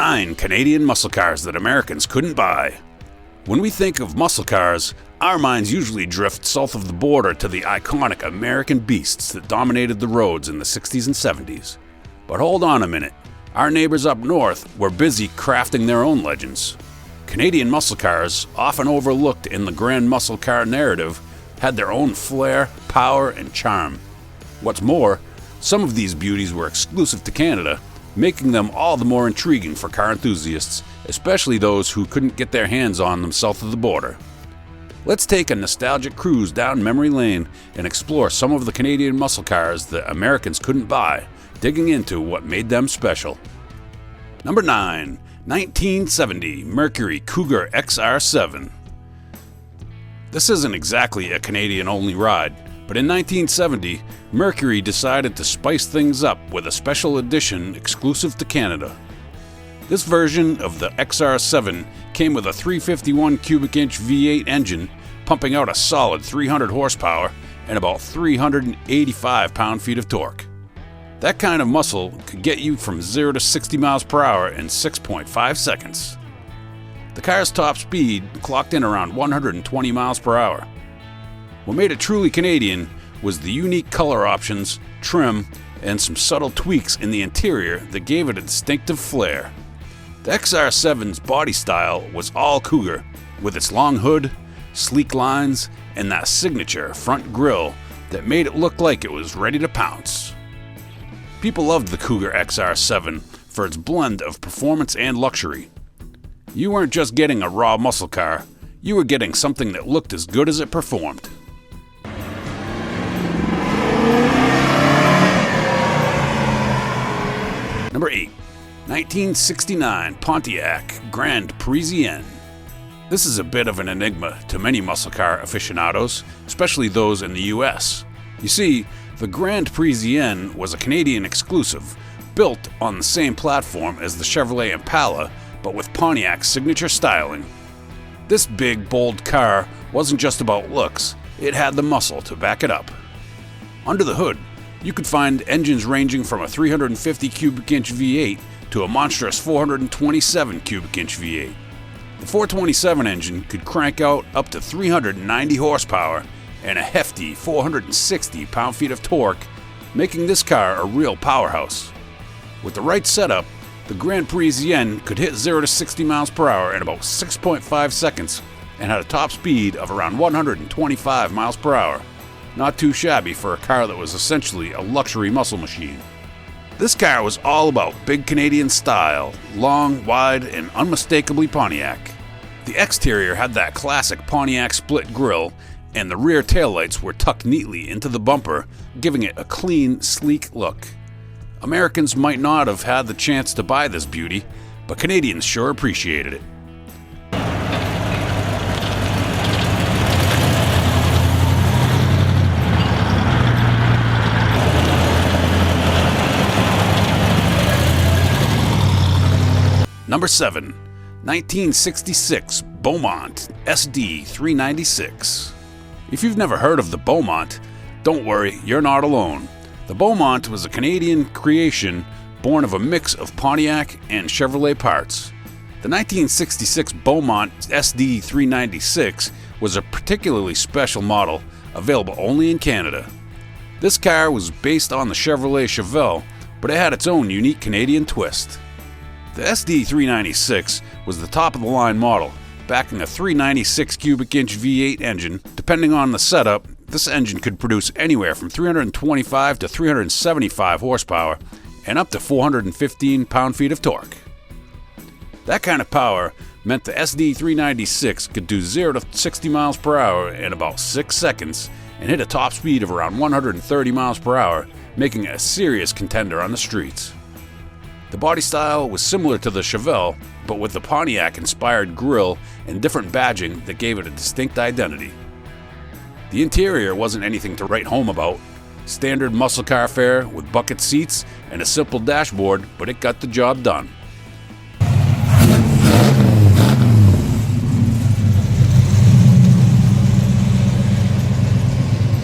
9 Canadian muscle cars that Americans couldn't buy. When we think of muscle cars, our minds usually drift south of the border to the iconic American beasts that dominated the roads in the 60s and 70s. But hold on a minute, our neighbors up north were busy crafting their own legends. Canadian muscle cars, often overlooked in the grand muscle car narrative, had their own flair, power, and charm. What's more, some of these beauties were exclusive to Canada, making them all the more intriguing for car enthusiasts, especially those who couldn't get their hands on them south of the border. Let's take a nostalgic cruise down memory lane and explore some of the Canadian muscle cars that Americans couldn't buy, digging into what made them special. Number 9. 1970 Mercury Cougar XR7. This isn't exactly a Canadian-only ride, but in 1970, Mercury decided to spice things up with a special edition exclusive to Canada. This version of the XR7 came with a 351 cubic inch V8 engine, pumping out a solid 300 horsepower and about 385 pound-feet of torque. That kind of muscle could get you from 0 to 60 miles per hour in 6.5 seconds. The car's top speed clocked in around 120 miles per hour. What made it truly Canadian was the unique color options, trim, and some subtle tweaks in the interior that gave it a distinctive flair. The XR7's body style was all Cougar, with its long hood, sleek lines, and that signature front grille that made it look like it was ready to pounce. People loved the Cougar XR7 for its blend of performance and luxury. You weren't just getting a raw muscle car, you were getting something that looked as good as it performed. Number 8. 1969 Pontiac Grande Parisienne. This is a bit of an enigma to many muscle car aficionados, especially those in the US. You see, the Grande Parisienne was a Canadian exclusive, built on the same platform as the Chevrolet Impala, but with Pontiac's signature styling. This big, bold car wasn't just about looks, it had the muscle to back it up. Under the hood, you could find engines ranging from a 350 cubic inch V8 to a monstrous 427 cubic inch V8. The 427 engine could crank out up to 390 horsepower and a hefty 460 pound-feet of torque, making this car a real powerhouse. With the right setup, the Grande Parisienne could hit 0 to 60 miles per hour in about 6.5 seconds and had a top speed of around 125 miles per hour. Not too shabby for a car that was essentially a luxury muscle machine. This car was all about big Canadian style, long, wide, and unmistakably Pontiac. The exterior had that classic Pontiac split grille, and the rear taillights were tucked neatly into the bumper, giving it a clean, sleek look. Americans might not have had the chance to buy this beauty, but Canadians sure appreciated it. Number 7. 1966 Beaumont SD396. If you've never heard of the Beaumont, don't worry, you're not alone. The Beaumont was a Canadian creation born of a mix of Pontiac and Chevrolet parts. The 1966 Beaumont SD396 was a particularly special model, available only in Canada. This car was based on the Chevrolet Chevelle, but it had its own unique Canadian twist. The SD396 was the top-of-the-line model, backing a 396 cubic inch V8 engine. Depending on the setup, this engine could produce anywhere from 325 to 375 horsepower and up to 415 pound-feet of torque. That kind of power meant the SD396 could do 0 to 60 miles per hour in about 6 seconds and hit a top speed of around 130 miles per hour, making it a serious contender on the streets. The body style was similar to the Chevelle, but with the Pontiac-inspired grille and different badging that gave it a distinct identity. The interior wasn't anything to write home about. Standard muscle car fare with bucket seats and a simple dashboard, but it got the job done.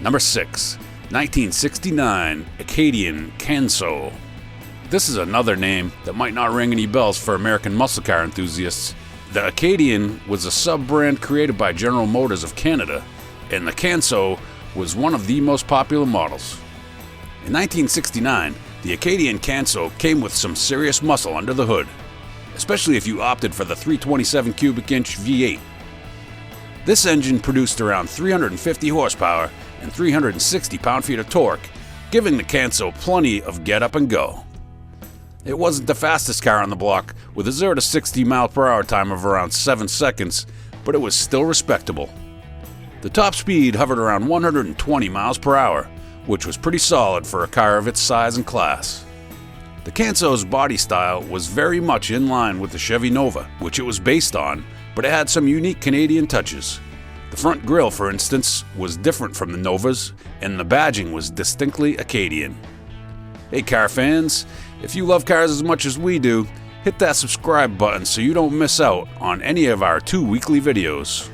Number 6. 1969 Acadian Canso. this is another name that might not ring any bells for American muscle car enthusiasts. The Acadian was a sub-brand created by General Motors of Canada, and the Canso was one of the most popular models. In 1969, the Acadian Canso came with some serious muscle under the hood, especially if you opted for the 327 cubic inch V8. This engine produced around 350 horsepower and 360 pound-feet of torque, giving the Canso plenty of get up and go. It wasn't the fastest car on the block, with a 0 to 60 mph time of around 7 seconds, but it was still respectable. The top speed hovered around 120 mph, which was pretty solid for a car of its size and class. The Canso's body style was very much in line with the Chevy Nova, which it was based on, but it had some unique Canadian touches. The front grille, for instance, was different from the Novas, and the badging was distinctly Acadian. Hey car fans, if you love cars as much as we do, hit that subscribe button so you don't miss out on any of our 2 weekly videos.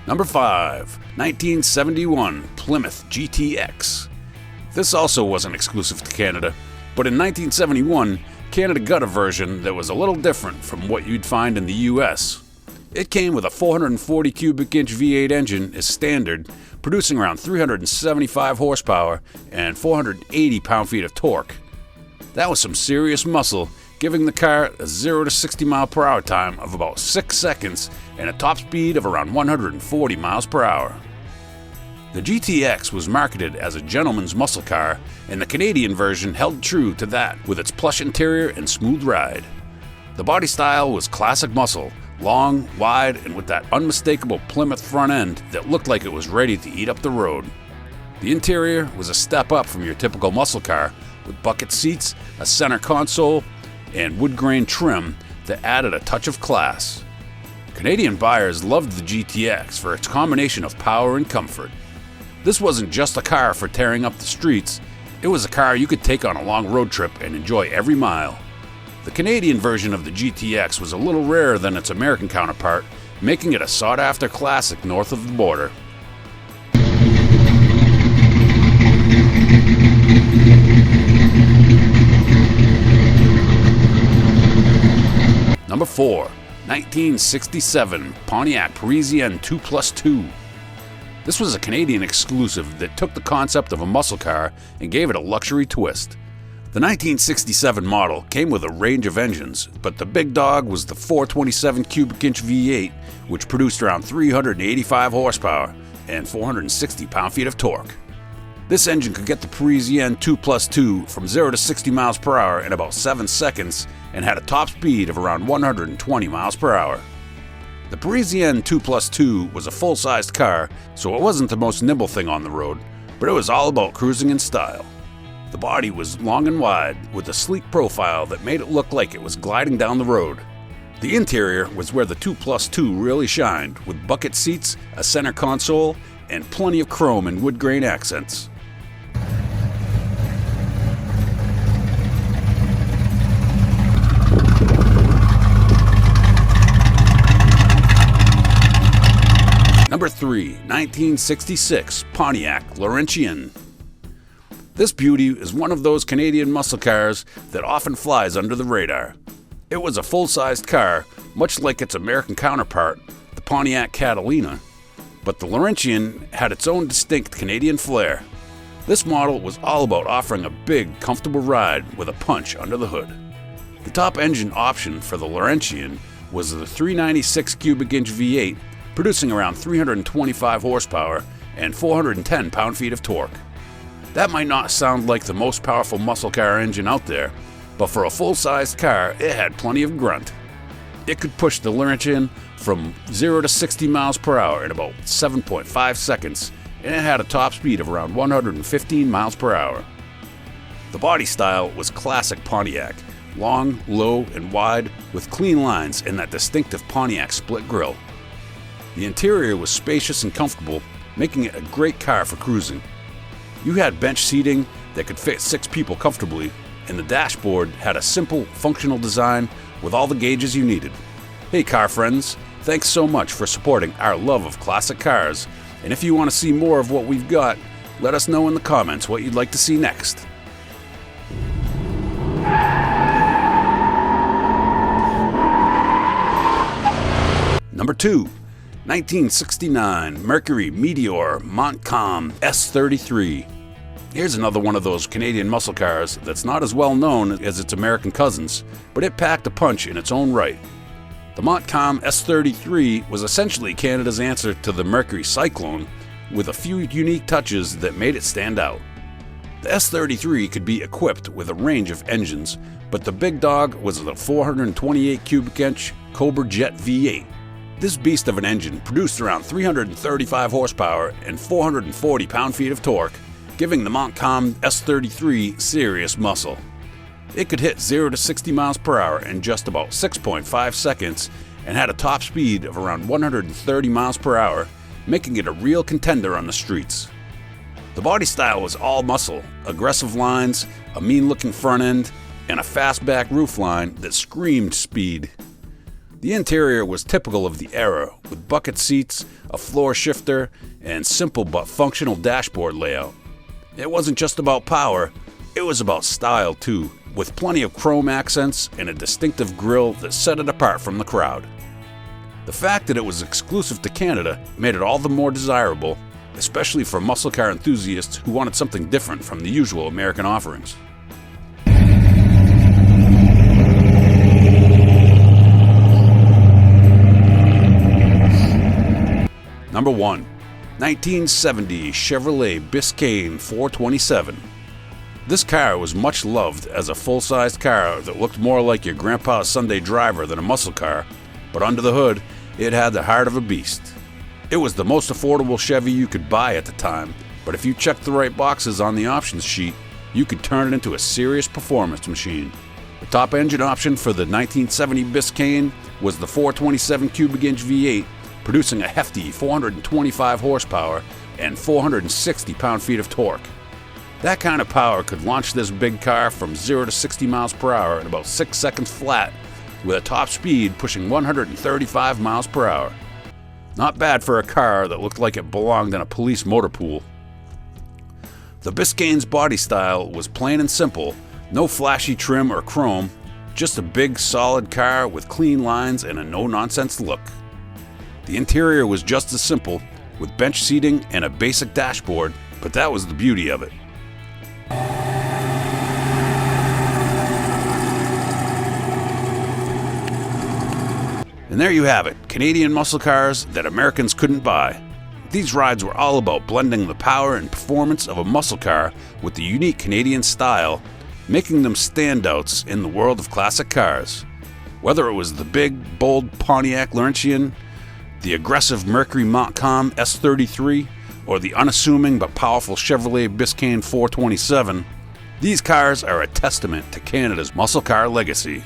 Number 5, 1971 Plymouth GTX. This also wasn't exclusive to Canada, but in 1971, Canada got a version that was a little different from what you'd find in the US. It came with a 440 cubic inch V8 engine as standard, producing around 375 horsepower and 480 pound-feet of torque. That was some serious muscle, giving the car a 0 to 60 mph time of about 6 seconds and a top speed of around 140 mph. The GTX was marketed as a gentleman's muscle car, and the Canadian version held true to that with its plush interior and smooth ride. The body style was classic muscle, long, wide, and with that unmistakable Plymouth front end that looked like it was ready to eat up the road. The interior was a step up from your typical muscle car, with bucket seats, a center console, and wood grain trim that added a touch of class. Canadian buyers loved the GTX for its combination of power and comfort. This wasn't just a car for tearing up the streets, it was a car you could take on a long road trip and enjoy every mile. The Canadian version of the GTX was a little rarer than its American counterpart, making it a sought-after classic north of the border. Number 4, 1967 Pontiac Parisienne 2+2. This was a Canadian exclusive that took the concept of a muscle car and gave it a luxury twist. The 1967 model came with a range of engines, but the big dog was the 427 cubic inch V8, which produced around 385 horsepower and 460 pound-feet of torque. This engine could get the Parisienne 2+2 from 0 to 60 mph in about 7 seconds and had a top speed of around 120 mph. The Parisienne 2+2 was a full-sized car, so it wasn't the most nimble thing on the road, but it was all about cruising in style. The body was long and wide, with a sleek profile that made it look like it was gliding down the road. The interior was where the 2+2 really shined, with bucket seats, a center console, and plenty of chrome and wood grain accents. Number 3, 1966 Pontiac Laurentian. This beauty is one of those Canadian muscle cars that often flies under the radar. It was a full-sized car, much like its American counterpart, the Pontiac Catalina, but the Laurentian had its own distinct Canadian flair. This model was all about offering a big, comfortable ride with a punch under the hood. The top engine option for the Laurentian was the 396 cubic inch V8, producing around 325 horsepower and 410 pound-feet of torque. That might not sound like the most powerful muscle car engine out there, but for a full-sized car, it had plenty of grunt. It could push the Laurentian from 0 to 60 mph in about 7.5 seconds, and it had a top speed of around 115 mph. The body style was classic Pontiac, long, low, and wide, with clean lines and that distinctive Pontiac split grille. The interior was spacious and comfortable, making it a great car for cruising. You had bench seating that could fit 6 people comfortably, and the dashboard had a simple, functional design with all the gauges you needed. Hey car friends, Thanks so much for supporting our love of classic cars, and if you want to see more of what we've got, let us know in the comments what you'd like to see next. Number 2, 1969 Mercury Meteor Montcalm S33. Here's another one of those Canadian muscle cars that's not as well known as its American cousins, but it packed a punch in its own right. The Montcalm S33 was essentially Canada's answer to the Mercury Cyclone, with a few unique touches that made it stand out. The S33 could be equipped with a range of engines, but the big dog was the 428 cubic inch Cobra Jet V8. This beast of an engine produced around 335 horsepower and 440 pound-feet of torque, giving the Montcalm S33 serious muscle. It could hit 0 to 60 miles per hour in just about 6.5 seconds and had a top speed of around 130 miles per hour, making it a real contender on the streets. The body style was all muscle, aggressive lines, a mean-looking front end, and a fast-back roofline that screamed speed. The interior was typical of the era, with bucket seats, a floor shifter, and simple but functional dashboard layout. It wasn't just about power, it was about style too, with plenty of chrome accents and a distinctive grille that set it apart from the crowd. The fact that it was exclusive to Canada made it all the more desirable, especially for muscle car enthusiasts who wanted something different from the usual American offerings. Number 1, 1970 Chevrolet Biscayne 427. This car was much loved as a full-sized car that looked more like your grandpa's Sunday driver than a muscle car, but under the hood, it had the heart of a beast. It was the most affordable Chevy you could buy at the time, but if you checked the right boxes on the options sheet, you could turn it into a serious performance machine. The top engine option for the 1970 Biscayne was the 427 cubic inch V8, producing a hefty 425 horsepower and 460 pound-feet of torque. That kind of power could launch this big car from 0 to 60 miles per hour in about 6 seconds flat, with a top speed pushing 135 miles per hour. Not bad for a car that looked like it belonged in a police motor pool. The Biscayne's body style was plain and simple, no flashy trim or chrome, just a big solid car with clean lines and a no-nonsense look. The interior was just as simple, with bench seating and a basic dashboard, but that was the beauty of it. And there you have it, Canadian muscle cars that Americans couldn't buy. These rides were all about blending the power and performance of a muscle car with the unique Canadian style, making them standouts in the world of classic cars. Whether it was the big, bold Pontiac Laurentian, the aggressive Mercury Montcalm S33, or the unassuming but powerful Chevrolet Biscayne 427, these cars are a testament to Canada's muscle car legacy.